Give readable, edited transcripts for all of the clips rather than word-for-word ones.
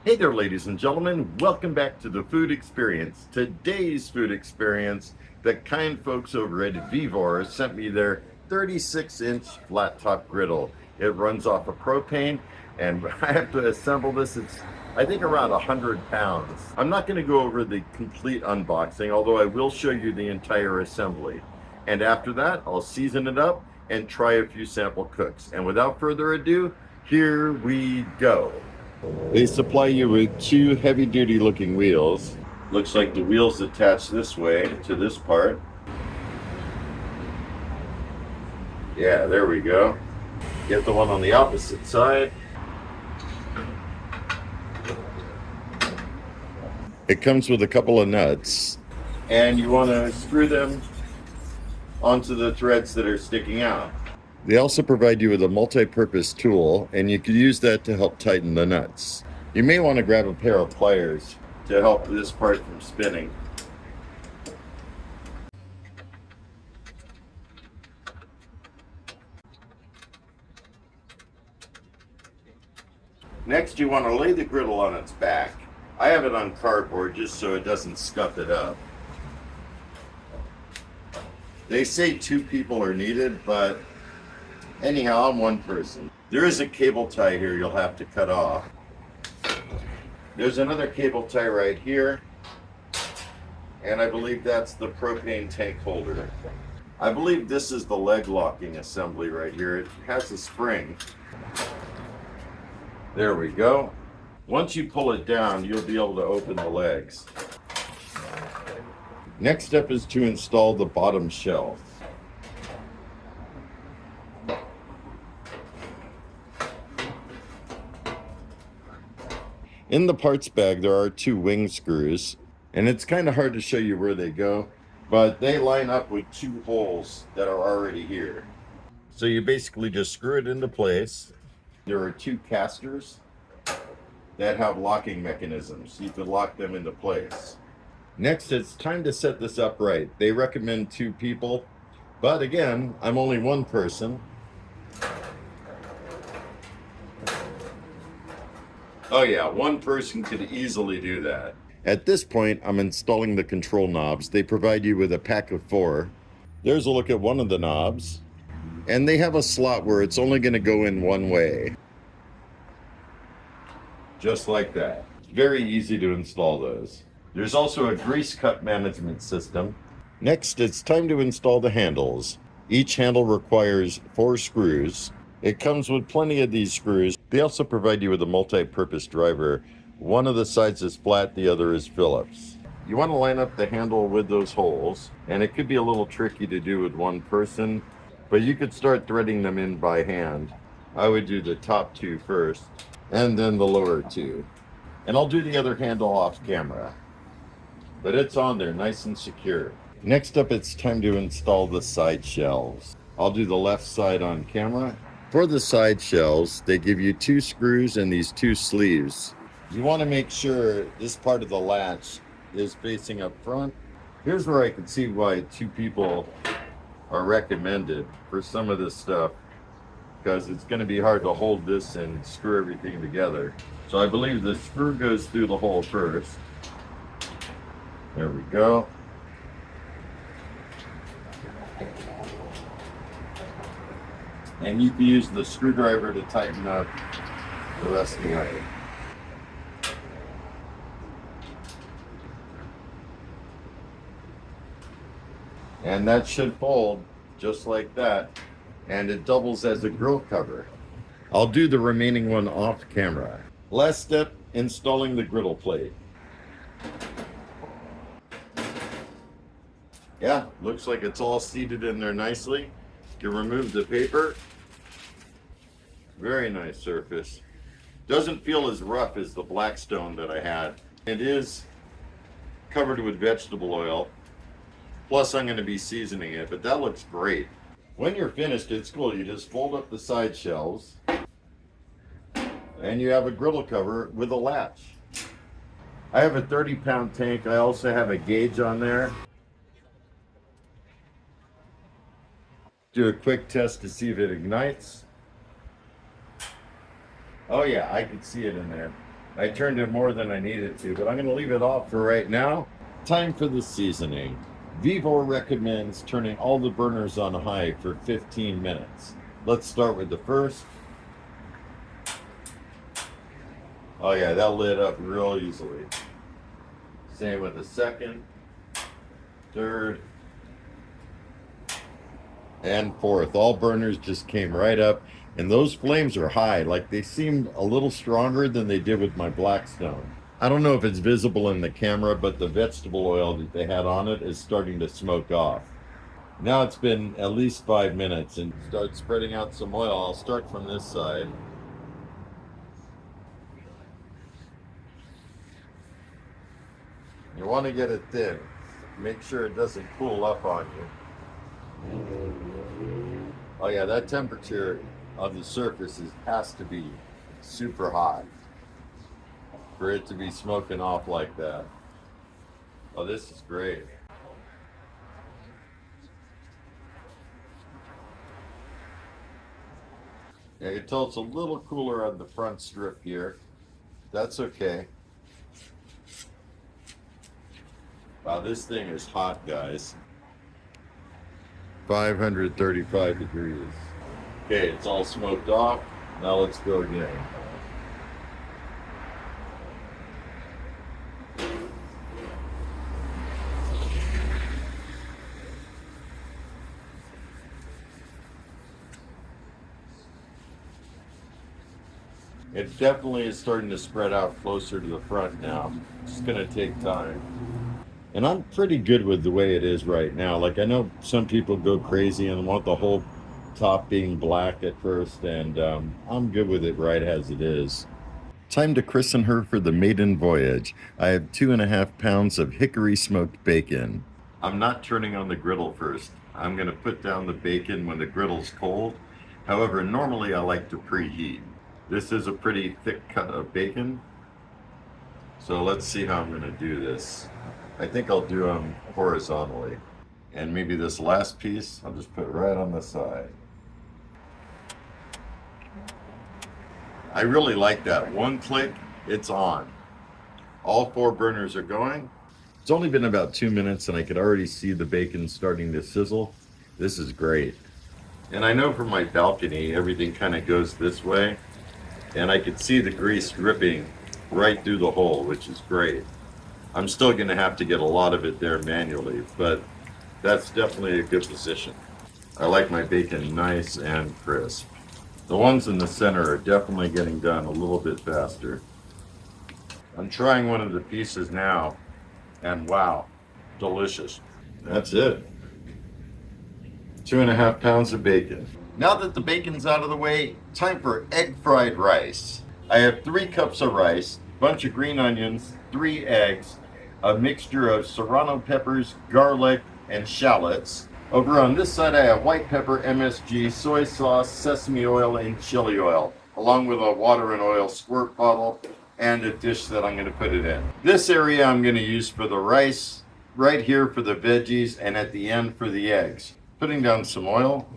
Hey there, ladies and gentlemen. Welcome back to the food experience. Today's food experience, the kind folks over at Vevor sent me their 36-inch flat top griddle. It runs off of propane, and I have to assemble this. It's, I think, around 100 pounds. I'm not going to go over the complete unboxing, although I will show you the entire assembly. And after that, I'll season it up and try a few sample cooks. And without further ado, here we go. They supply you with two heavy-duty looking wheels. Looks like the wheels attach this way to this part. Yeah, there we go. Get the one on the opposite side. It comes with a couple of nuts, and you want to screw them onto the threads that are sticking out. They also provide you with a multi-purpose tool, and you can use that to help tighten the nuts. You may want to grab a pair of pliers to help this part from spinning. Next, you want to lay the griddle on its back. I have it on cardboard just so it doesn't scuff it up. They say 2 people are needed, but anyhow, I'm one person. There is a cable tie here you'll have to cut off. There's another cable tie right here, and I believe that's the propane tank holder. I believe this is the leg locking assembly right here. It has a spring. There we go. Once you pull it down, you'll be able to open the legs. Next step is to install the bottom shelf. In the parts bag, there are 2 wing screws, and it's kind of hard to show you where they go, but they line up with 2 holes that are already here. So you basically just screw it into place. There are 2 casters that have locking mechanisms. You can lock them into place. Next, it's time to set this up right. They recommend 2 people, but again, I'm only one person. Oh yeah, one person could easily do that. At this point, I'm installing the control knobs. They provide you with a pack of 4. There's a look at one of the knobs. And they have a slot where it's only going to go in one way. Just like that. Very easy to install those. There's also a grease cup management system. Next, it's time to install the handles. Each handle requires 4 screws. It comes with plenty of these screws. They also provide you with a multi-purpose driver. One of the sides is flat, the other is Phillips. You want to line up the handle with those holes, and it could be a little tricky to do with one person, but you could start threading them in by hand. I would do the top 2 first, and then the lower 2. And I'll do the other handle off camera. But it's on there, nice and secure. Next up, it's time to install the side shelves. I'll do the left side on camera. For the side shelves, they give you 2 screws and these 2 sleeves. You want to make sure this part of the latch is facing up front. Here's where I can see why 2 people are recommended for some of this stuff, because it's going to be hard to hold this and screw everything together. So I believe the screw goes through the hole first. There we go. And you can use the screwdriver to tighten up the rest of the way. And that should fold just like that, and it doubles as a grill cover. I'll do the remaining one off camera. Last step, installing the griddle plate. Yeah, looks like it's all seated in there nicely. You remove the paper. Very nice surface. Doesn't feel as rough as the Blackstone that I had. It is covered with vegetable oil. Plus I'm going to be seasoning it, but that looks great. When you're finished, it's cool. You just fold up the side shelves and you have a griddle cover with a latch. I have a 30-pound tank. I also have a gauge on there. Do a quick test to see if it ignites. Oh yeah, I could see it in there. I turned it more than I needed to, but I'm going to leave it off for right now. Time for the seasoning. Vevor recommends turning all the burners on high for 15 minutes. Let's start with the first. Oh yeah, that lit up real easily. Same with the second, third, and fourth. All burners just came right up, and those flames are high. Like, they seemed a little stronger than they did with my Blackstone. I don't know if it's visible in the camera, but the vegetable oil that they had on it is starting to smoke off. Now it's been at least 5 minutes, and start spreading out some oil. I'll start from this side. You want to get it thin. Make sure it doesn't cool up on you. Oh yeah, that temperature of the surface has to be super hot for it to be smoking off like that. Oh, this is great. Yeah, you can tell it's a little cooler on the front strip here. That's okay. Wow, this thing is hot, guys. 535 degrees. Okay, it's all smoked off. Now let's go again. It definitely is starting to spread out closer to the front now. It's gonna take time. And I'm pretty good with the way it is right now. Like, I know some people go crazy and want the whole top being black at first, and I'm good with it right as it is. Time to christen her for the maiden voyage. I have 2.5 pounds of hickory smoked bacon. I'm not turning on the griddle first. I'm gonna put down the bacon when the griddle's cold. However, normally I like to preheat. This is a pretty thick cut of bacon. So let's see how I'm gonna do this. I think I'll do them horizontally. And maybe this last piece, I'll just put right on the side. I really like that. One click, it's on. All 4 burners are going. It's only been about 2 minutes and I could already see the bacon starting to sizzle. This is great. And I know from my balcony, everything kind of goes this way. And I could see the grease dripping right through the hole, which is great. I'm still going to have to get a lot of it there manually, but that's definitely a good position. I like my bacon nice and crisp. The ones in the center are definitely getting done a little bit faster. I'm trying one of the pieces now, and wow, delicious. That's it. 2.5 pounds of bacon. Now that the bacon's out of the way, time for egg fried rice. I have 3 cups of rice, a bunch of green onions, 3 eggs, a mixture of serrano peppers, garlic, and shallots. Over on this side, I have white pepper, MSG, soy sauce, sesame oil, and chili oil, along with a water and oil squirt bottle and a dish that I'm going to put it in. This area I'm going to use for the rice, right here for the veggies, and at the end for the eggs. Putting down some oil,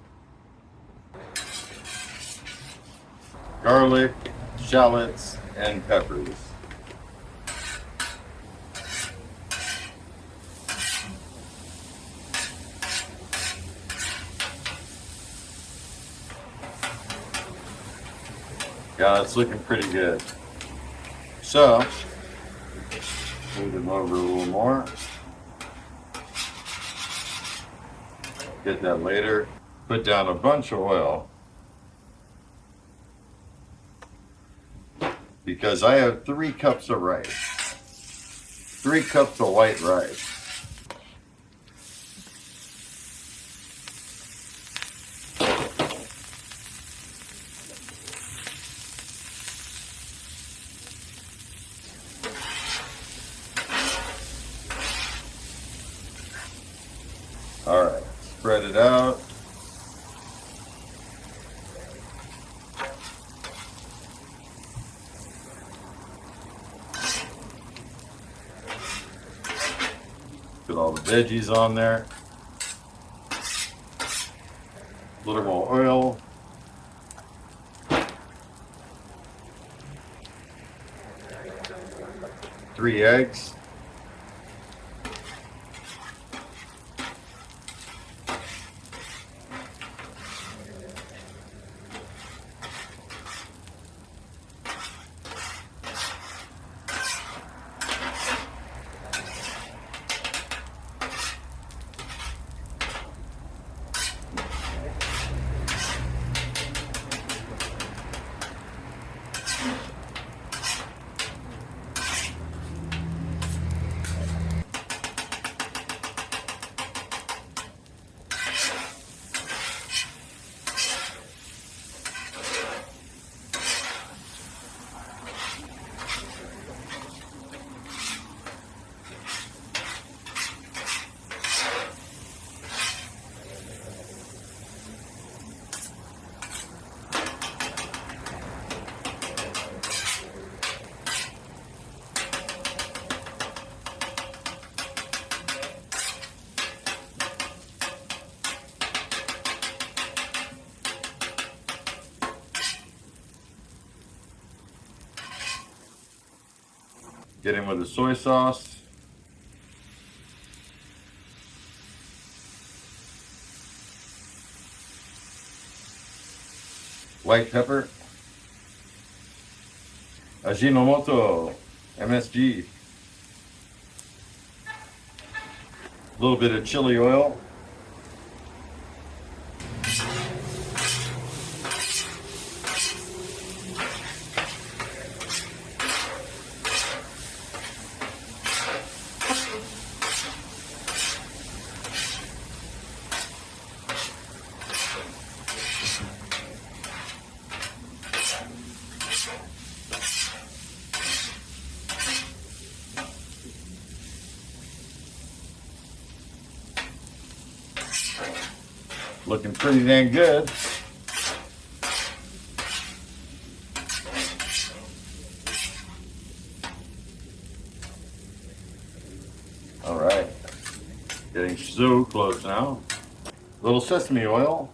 garlic, shallots, and peppers. Yeah, it's looking pretty good. So, move them over a little more. Get that later. Put down a bunch of oil. Because I have 3 cups of rice. 3 cups of white rice. All right, spread it out. Put all the veggies on there. A little more oil. 3 eggs. Get in with the soy sauce. White pepper. Ajinomoto. MSG. A little bit of chili oil. Looking pretty dang good. All right, getting so close now. A little sesame oil.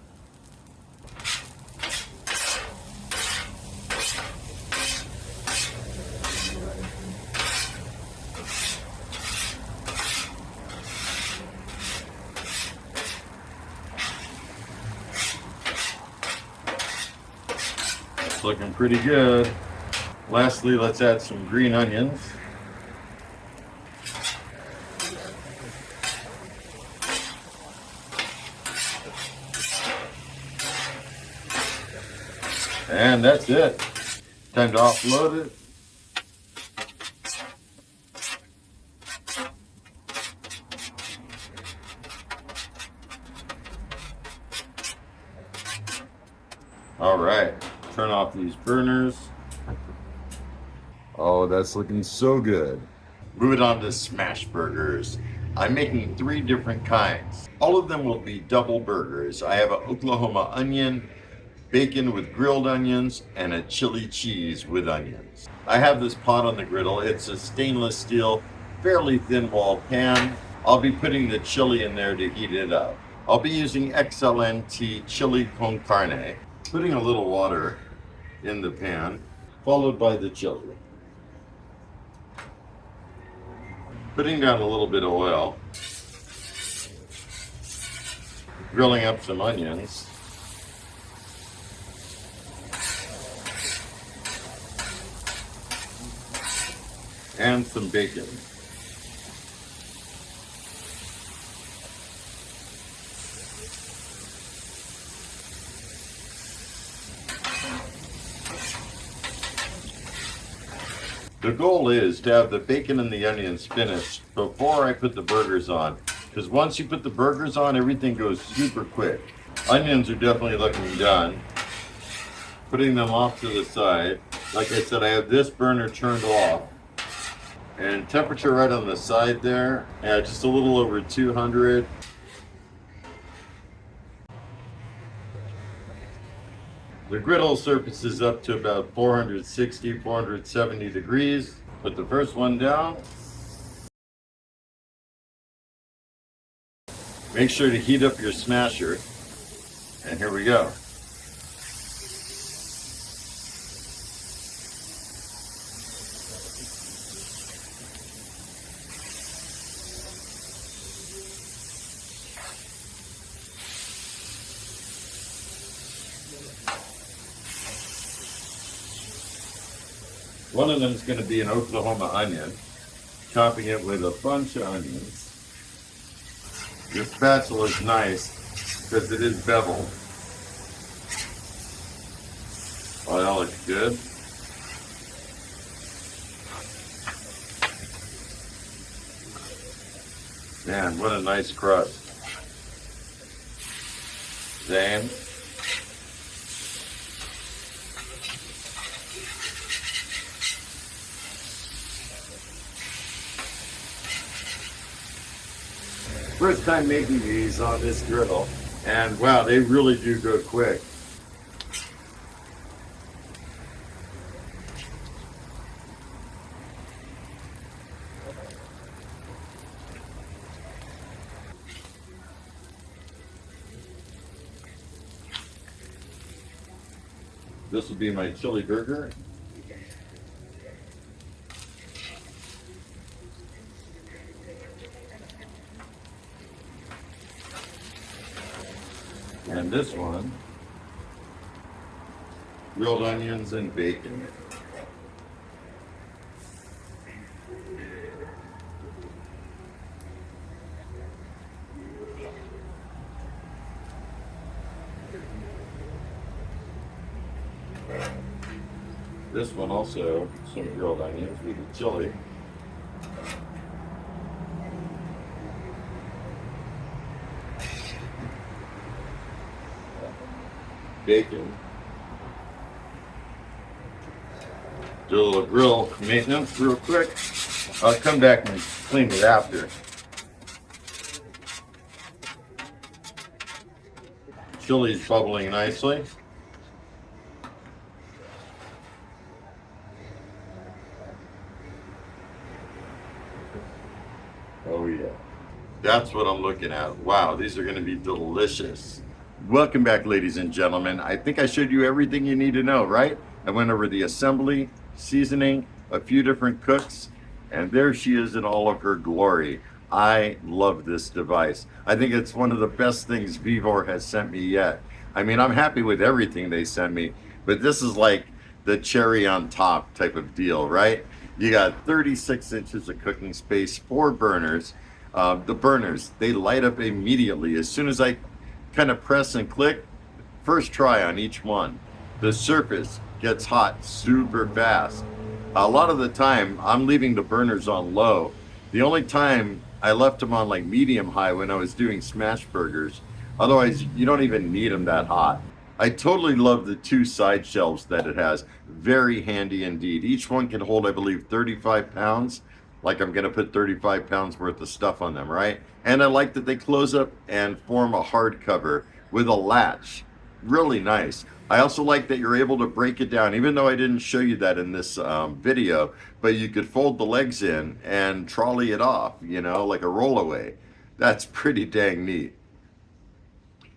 Looking pretty good. Lastly, let's add some green onions. And that's it. Time to offload it. All right. Turn off these burners. Oh, that's looking so good. Moving on to smash burgers. I'm making 3 different kinds. All of them will be double burgers. I have an Oklahoma onion, bacon with grilled onions, and a chili cheese with onions. I have this pot on the griddle. It's a stainless steel, fairly thin walled pan. I'll be putting the chili in there to heat it up. I'll be using XLNT chili con carne. Putting a little water in the pan, followed by the chili. Putting down a little bit of oil. Grilling up some onions. And some bacon. The goal is to have the bacon and the onions finished before I put the burgers on, because once you put the burgers on, everything goes super quick. Onions are definitely looking done. Putting them off to the side. Like I said, I have this burner turned off. And temperature right on the side there, just a little over 200. The griddle surface is up to about 460, 470 degrees. Put the first one down. Make sure to heat up your smasher. And here we go. One of them is going to be an Oklahoma onion, chopping it with a bunch of onions. This spatula is nice because it is beveled. Oh, that looks good. Man, what a nice crust. Then first time making these on this griddle, and wow, they really do go quick. This will be my chili burger. And this one, grilled onions and bacon. This one also, some grilled onions with the chili. Bacon. Do a little grill maintenance real quick. I'll come back and clean it after. Chili's bubbling nicely. Oh yeah. That's what I'm looking at. Wow, these are going to be delicious. Welcome back, ladies and gentlemen. I think I showed you everything you need to know, right? I went over the assembly, seasoning, a few different cooks, and there she is in all of her glory. I love this device. I think it's one of the best things Vevor has sent me yet. I mean, I'm happy with everything they sent me, but this is like the cherry on top type of deal, right? You got 36 inches of cooking space, 4 burners. The burners, they light up immediately. As soon as I kind of press and click, first try on each one. The surface gets hot super fast. A lot of the time, I'm leaving the burners on low. The only time I left them on like medium high when I was doing smash burgers. Otherwise, you don't even need them that hot. I totally love the 2 side shelves that it has. Very handy indeed. Each one can hold, I believe, 35 pounds. Like I'm gonna put 35 pounds worth of stuff on them, right? And I like that they close up and form a hard cover with a latch. Really nice. I also like that you're able to break it down, even though I didn't show you that in this video, but you could fold the legs in and trolley it off, you know, like a rollaway. That's pretty dang neat.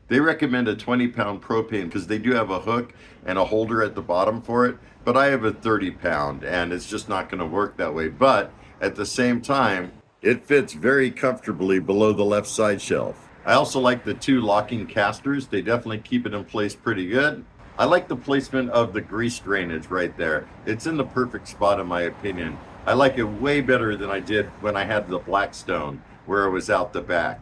They recommend a 20-pound propane because they do have a hook and a holder at the bottom for it, but I have a 30-pound and it's just not going to work that way. But at the same time, it fits very comfortably below the left side shelf. I also like the 2 locking casters. They definitely keep it in place pretty good. I like the placement of the grease drainage right there. It's in the perfect spot in my opinion. I like it way better than I did when I had the Blackstone where it was out the back.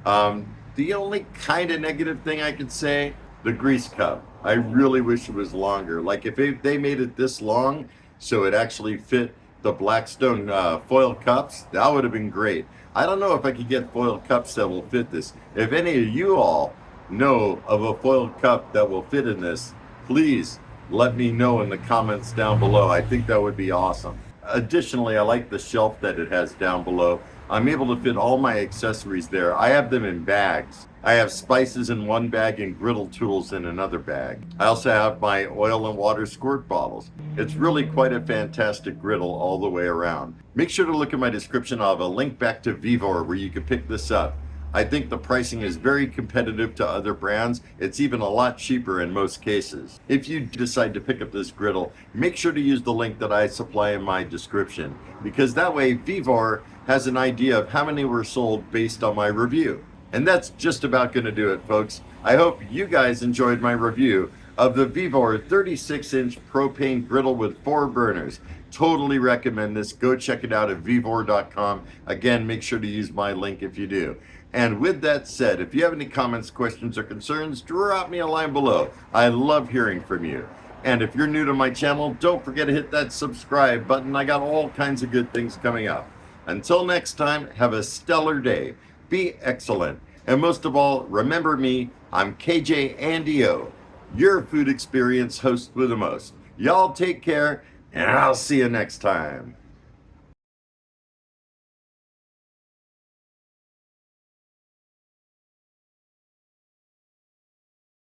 The only kind of negative thing I could say, the grease cup. I really wish it was longer. Like if they made it this long so it actually fit the Blackstone foil cups, that would have been great. I don't know if I could get foil cups that will fit this. If any of you all know of a foil cup that will fit in this, please let me know in the comments down below. I think that would be awesome. Additionally, I like the shelf that it has down below. I'm able to fit all my accessories there. I have them in bags. I have spices in one bag and griddle tools in another bag. I also have my oil and water squirt bottles. It's really quite a fantastic griddle all the way around. Make sure to look at my description. I'll have a link back to Vevor where you can pick this up. I think the pricing is very competitive to other brands. It's even a lot cheaper in most cases. If you decide to pick up this griddle, make sure to use the link that I supply in my description, because that way Vevor has an idea of how many were sold based on my review. And that's just about going to do it, folks. I hope you guys enjoyed my review of the Vevor 36-inch propane griddle with 4 burners. Totally recommend this. Go check it out at vevor.com. Again, make sure to use my link if you do. And with that said, if you have any comments, questions, or concerns, drop me a line below. I love hearing from you. And if you're new to my channel, don't forget to hit that subscribe button. I got all kinds of good things coming up. Until next time, have a stellar day. Be excellent. And most of all, remember me, I'm KJ Andy O, your food experience host with the most. Y'all take care, and I'll see you next time.